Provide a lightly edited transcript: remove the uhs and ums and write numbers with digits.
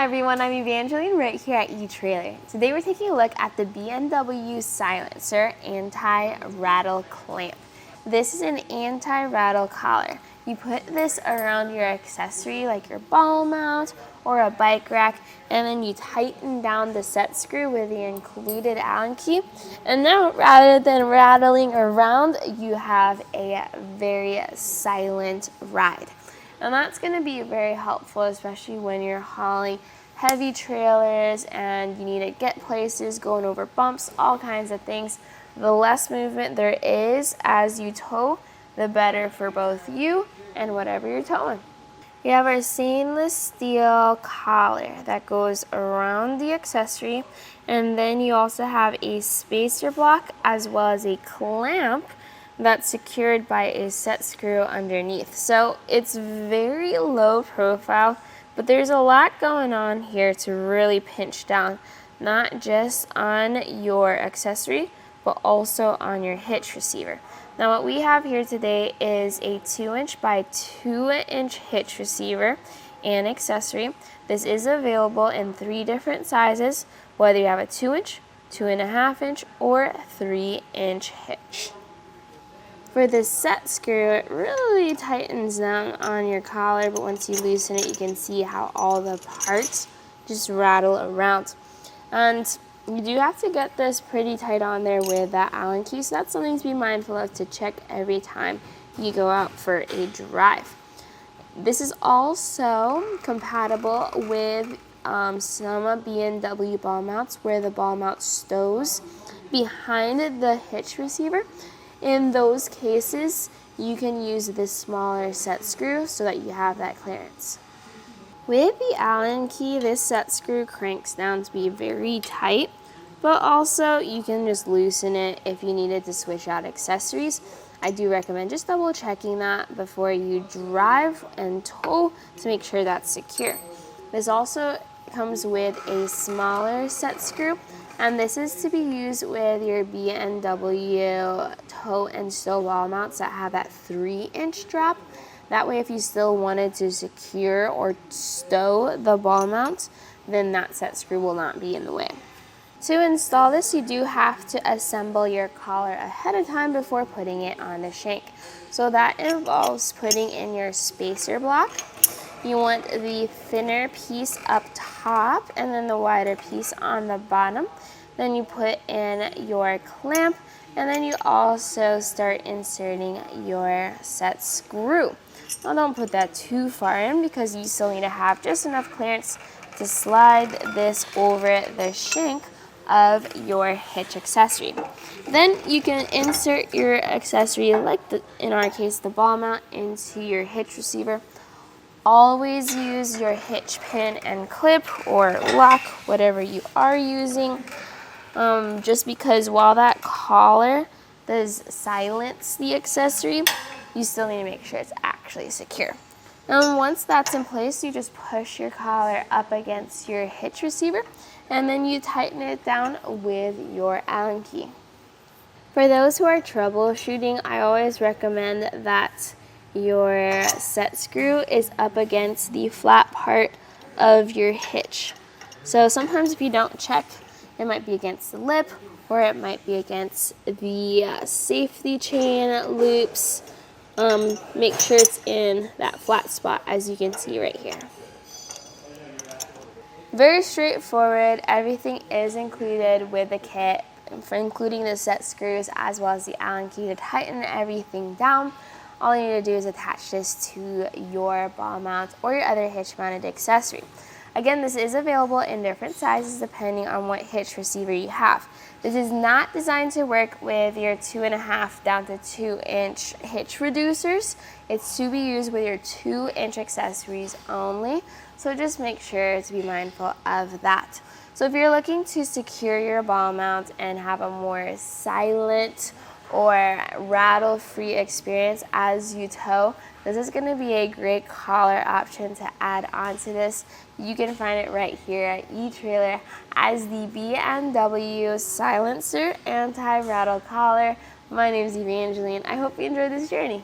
Hi everyone, I'm Evangeline right here at etrailer. Today we're taking a look at the BMW Silencer Anti-Rattle Clamp. This is an anti-rattle collar. You put this around your accessory like your ball mount or a bike rack, and then you tighten down the set screw with the included Allen key. And now rather than rattling around, you have a very silent ride. And that's going to be very helpful, especially when you're hauling heavy trailers and you need to get places, going over bumps, all kinds of things. The less movement there is as you tow, the better for both you and whatever you're towing. We have our stainless steel collar that goes around the accessory, and then you also have a spacer block as well as a clamp that's secured by a set screw underneath. So it's very low profile, but there's a lot going on here to really pinch down, not just on your accessory, but also on your hitch receiver. Now what we have here today is a 2" by 2" hitch receiver and accessory. This is available in 3 different sizes, whether you have a 2", 2.5", or 3" hitch. For the set screw, it really tightens down on your collar, but once you loosen it, you can see how all the parts just rattle around. And you do have to get this pretty tight on there with that Allen key, so that's something to be mindful of to check every time you go out for a drive. This is also compatible with some B&W ball mounts where the ball mount stows behind the hitch receiver. In those cases, you can use this smaller set screw so that you have that clearance. With the Allen key, this set screw cranks down to be very tight, but also you can just loosen it if you needed to switch out accessories. I do recommend just double checking that before you drive and tow to make sure that's secure. This also comes with a smaller set screw, and this is to be used with your B&W tow and stow ball mounts that have that 3" drop. That way if you still wanted to secure or stow the ball mount, then that set screw will not be in the way. To install this, you do have to assemble your collar ahead of time before putting it on the shank. So that involves putting in your spacer block. You want the thinner piece up top and then the wider piece on the bottom. Then you put in your clamp, and then you also start inserting your set screw. Now don't put that too far in because you still need to have just enough clearance to slide this over the shank of your hitch accessory. Then you can insert your accessory, like in our case the ball mount, into your hitch receiver. Always use your hitch pin and clip or lock, whatever you are using, just because while that collar does silence the accessory, you still need to make sure it's actually secure. And once that's in place, you just push your collar up against your hitch receiver, and then you tighten it down with your Allen key. For those who are troubleshooting, I always recommend that your set screw is up against the flat part of your hitch. So sometimes if you don't check, it might be against the lip, or it might be against the safety chain loops. Make sure it's in that flat spot, as you can see right here. Very straightforward. Everything is included with the kit, including the set screws as well as the Allen key to tighten everything down. All you need to do is attach this to your ball mount or your other hitch mounted accessory. Again, this is available in different sizes depending on what hitch receiver you have. This is not designed to work with your 2.5 down to 2" hitch reducers. It's to be used with your 2" accessories only. So just make sure to be mindful of that. So if you're looking to secure your ball mount and have a more silent or rattle-free experience as you tow, this is going to be a great collar option to add onto this. You can find it right here at etrailer as the BMW Silencer Anti-Rattle collar. My name is Evangeline. I hope you enjoyed this journey.